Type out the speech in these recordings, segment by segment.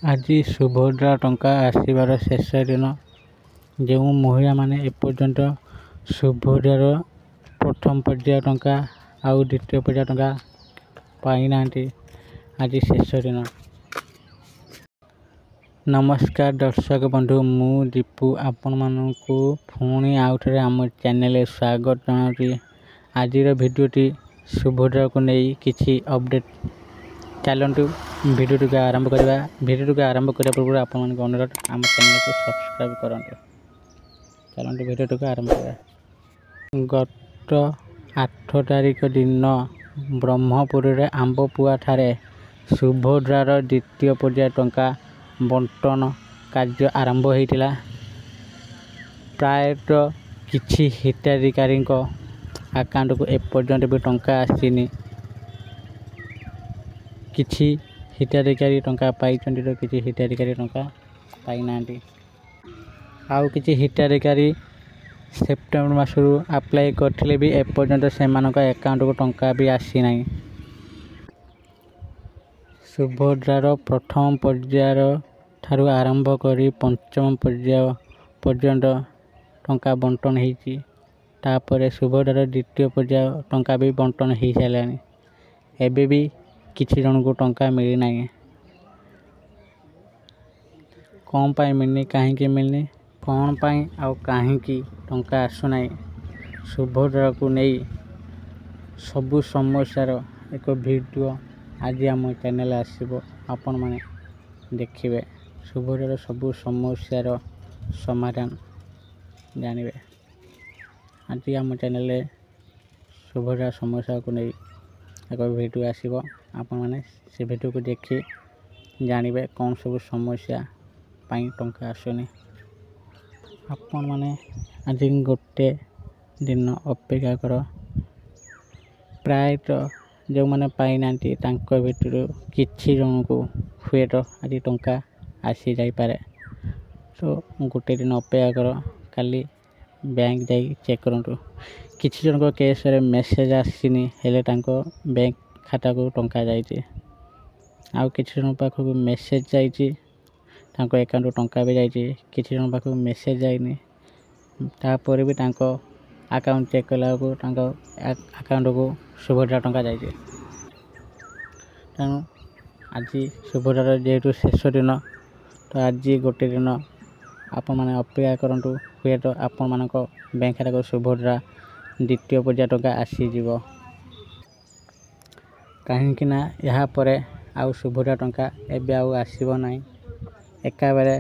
ଆଜି ସୁଭଦ୍ରା ଟଙ୍କା ଆସିବାର ଶେଷ ଦିନ। ଯେଉଁ ମହିଳାମାନେ ଏପର୍ଯ୍ୟନ୍ତ ସୁଭଦ୍ରାର ପ୍ରଥମ ପର୍ଯ୍ୟାୟ ଟଙ୍କା ଆଉ ଦ୍ୱିତୀୟ ପର୍ଯ୍ୟାୟ ଟଙ୍କା ପାଇନାହାନ୍ତି, ଆଜି ଶେଷ ଦିନ। ନମସ୍କାର ଦର୍ଶକ ବନ୍ଧୁ, ମୁଁ ଦୀପୁ ଆପଣମାନଙ୍କୁ ପୁଣି ଆଉଥରେ ଆମ ଚ୍ୟାନେଲରେ ସ୍ୱାଗତ ଜଣାଉଛି। ଆଜିର ଭିଡ଼ିଓଟି ସୁଭଦ୍ରାକୁ ନେଇ କିଛି ଅପଡ଼େଟ୍। ଚାଲନ୍ତୁ ଭିଡ଼ିଓଟିକୁ ଆରମ୍ଭ କରିବା। ଭିଡ଼ିଓଟିକୁ ଆରମ୍ଭ କରିବା ପୂର୍ବରୁ ଆପଣମାନଙ୍କୁ ଅନୁରୋଧ, ଆମ ଚ୍ୟାନେଲକୁ ସବସ୍କ୍ରାଇବ୍ କରନ୍ତୁ। ଚାଲନ୍ତୁ ଭିଡ଼ିଓଟିକୁ ଆରମ୍ଭ କରିବା। ଗତ 8 ତାରିଖ ଦିନ ବ୍ରହ୍ମପୁରରେ ଆମ୍ବପୁଆଠାରେ ସୁଭଦ୍ରାର ଦ୍ୱିତୀୟ ପର୍ଯ୍ୟାୟ ଟଙ୍କା ବଣ୍ଟନ କାର୍ଯ୍ୟ ଆରମ୍ଭ ହୋଇଥିଲା। ପ୍ରାୟତଃ କିଛି ହିତାଧିକାରୀଙ୍କ ଆକାଉଣ୍ଟକୁ ଏପର୍ଯ୍ୟନ୍ତ ବି ଟଙ୍କା ଆସିନି। କିଛି ହିତାଧିକାରୀ ଟଙ୍କା ପାଇଛନ୍ତି ତ କିଛି ହିତାଧିକାରୀ ଟଙ୍କା ପାଇନାହାନ୍ତି। ଆଉ କିଛି ହିତାଧିକାରୀ ସେପ୍ଟେମ୍ବର ମାସରୁ ଆପ୍ଲାଏ କରିଥିଲେ ବି ଏପର୍ଯ୍ୟନ୍ତ ସେମାନଙ୍କ ଆକାଉଣ୍ଟକୁ ଟଙ୍କା ବି ଆସିନାହିଁ। ସୁଭଦ୍ରାର ପ୍ରଥମ ପର୍ଯ୍ୟାୟ ଠାରୁ ଆରମ୍ଭ କରି ପଞ୍ଚମ ପର୍ଯ୍ୟାୟ ପର୍ଯ୍ୟନ୍ତ ଟଙ୍କା ବଣ୍ଟନ ହୋଇଛି। ତାପରେ ସୁଭଦ୍ରାର ଦ୍ୱିତୀୟ ପର୍ଯ୍ୟାୟ ଟଙ୍କା ବି ବଣ୍ଟନ ହୋଇସାରିଲାଣି। ଏବେ ବି କିଛି ଜଣଙ୍କୁ ଟଙ୍କା ମିଳିନାହିଁ। କ'ଣ ପାଇଁ ମିଳିନି, କାହିଁକି ମିଳିନି, କ'ଣ ପାଇଁ ଆଉ କାହିଁକି ଟଙ୍କା ଆସୁନାହିଁ, ସୁଭଦ୍ରାକୁ ନେଇ ସବୁ ସମସ୍ୟାର ଏକ ଭିଡ଼ିଓ ଆଜି ଆମ ଚ୍ୟାନେଲରେ ଆସିବ। ଆପଣମାନେ ଦେଖିବେ, ସୁଭଦ୍ରାର ସବୁ ସମସ୍ୟାର ସମାଧାନ ଜାଣିବେ। ଆଜି ଆମ ଚ୍ୟାନେଲରେ ସୁଭଦ୍ରା ସମସ୍ୟାକୁ ନେଇ ଏକ ଭିଡ଼ିଓ ଆସିବ। ଆପଣମାନେ ସେ ଭିଡ଼ିଓକୁ ଦେଖି ଜାଣିବେ କ'ଣ ସବୁ ସମସ୍ୟା ପାଇଁ ଟଙ୍କା ଆସୁନି। ଆପଣମାନେ ଆଜି ଗୋଟେ ଦିନ ଅପେକ୍ଷା କର। ପ୍ରାୟତଃ ଯେଉଁମାନେ ପାଇନାହାନ୍ତି ତାଙ୍କ ଭିତରୁ କିଛି ଜଣଙ୍କୁ ହୁଏତ ଆଜି ଟଙ୍କା ଆସିଯାଇପାରେ। ତ ଗୋଟେ ଦିନ ଅପେକ୍ଷା କର, କାଲି ବ୍ୟାଙ୍କ ଯାଇ ଚେକ୍ କରନ୍ତୁ। କିଛି ଜଣଙ୍କ କେସ୍ରେ ମେସେଜ୍ ଆସିନି, ହେଲେ ତାଙ୍କ ବ୍ୟାଙ୍କ ଖାତାକୁ ଟଙ୍କା ଯାଇଛି। ଆଉ କିଛି ଜଣଙ୍କ ପାଖକୁ ମେସେଜ୍ ଯାଇଛି, ତାଙ୍କ ଆକାଉଣ୍ଟକୁ ଟଙ୍କା ବି ଯାଇଛି। କିଛି ଜଣଙ୍କ ପାଖକୁ ମେସେଜ୍ ଯାଇନି, ତାପରେ ବି ତାଙ୍କ ଆକାଉଣ୍ଟ ଚେକ୍ କଲାବେଳକୁ ତାଙ୍କ ଆକାଉଣ୍ଟକୁ ସୁଭଦ୍ରା ଟଙ୍କା ଯାଇଛି। ତେଣୁ ଆଜି ସୁଭଦ୍ରାର ଯେହେତୁ ଶେଷ ଦିନ, ତ ଆଜି ଗୋଟେ ଦିନ ଆପଣମାନେ ଅପେକ୍ଷା କରନ୍ତୁ। ହୁଏତ ଆପଣମାନଙ୍କ ବ୍ୟାଙ୍କ ଖାତାକୁ ସୁଭଦ୍ରା ଦ୍ୱିତୀୟ ପର୍ଯ୍ୟାୟ ଟଙ୍କା ଆସିଯିବ। କାହିଁକି ନା ଏହାପରେ ଆଉ ସୁଭଦ୍ରା ଟଙ୍କା ଏବେ ଆଉ ଆସିବ ନାହିଁ। ଏକାବେଳେ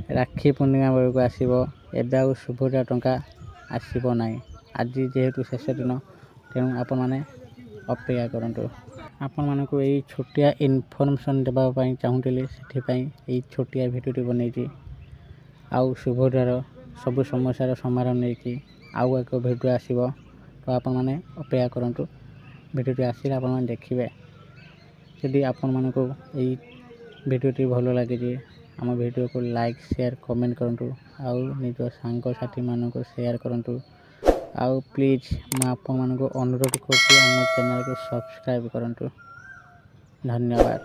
ରାକ୍ଷୀ ପୂର୍ଣ୍ଣିମା ବେଳକୁ ଆସିବ। ଏବେ ଆଉ ସୁଭଦ୍ରା ଟଙ୍କା ଆସିବ ନାହିଁ। ଆଜି ଯେହେତୁ ଶେଷ ଦିନ, ତେଣୁ ଆପଣମାନେ ଅପେକ୍ଷା କରନ୍ତୁ। ଆପଣମାନଙ୍କୁ ଏଇ ଛୋଟିଆ ଇନଫର୍ମେସନ୍ ଦେବା ପାଇଁ ଚାହୁଁଥିଲି, ସେଥିପାଇଁ ଏଇ ଛୋଟିଆ ଭିଡ଼ିଓଟି ବନେଇଛି। ଆଉ ସୁଭଦ୍ରାର ସବୁ ସମସ୍ୟାର ସମାଧାନ ନେଇକି ଆଉ ଏକ ଭିଡ଼ିଓ ଆସିବ। ତ ଆପଣମାନେ ଅପେକ୍ଷା କରନ୍ତୁ। ଭିଡ଼ିଓଟି ଆସିଲେ ଆପଣମାନେ ଦେଖିବେ। ଯଦି ଆପଣମାନଙ୍କୁ ଏଇ ଭିଡ଼ିଓଟି ଭଲ ଲାଗିଛି, ଆମ ଭିଡ଼ିଓକୁ ଲାଇକ୍, ସେୟାର, କମେଣ୍ଟ କରନ୍ତୁ। ଆଉ ନିଜ ସାଙ୍ଗସାଥିମାନଙ୍କୁ ସେୟାର କରନ୍ତୁ। ଆଉ ପ୍ଲିଜ୍ ମୁଁ ଆପଣମାନଙ୍କୁ ଅନୁରୋଧ କରୁଛି, ଆମ ଚ୍ୟାନେଲକୁ ସବସ୍କ୍ରାଇବ୍ କରନ୍ତୁ। ଧନ୍ୟବାଦ।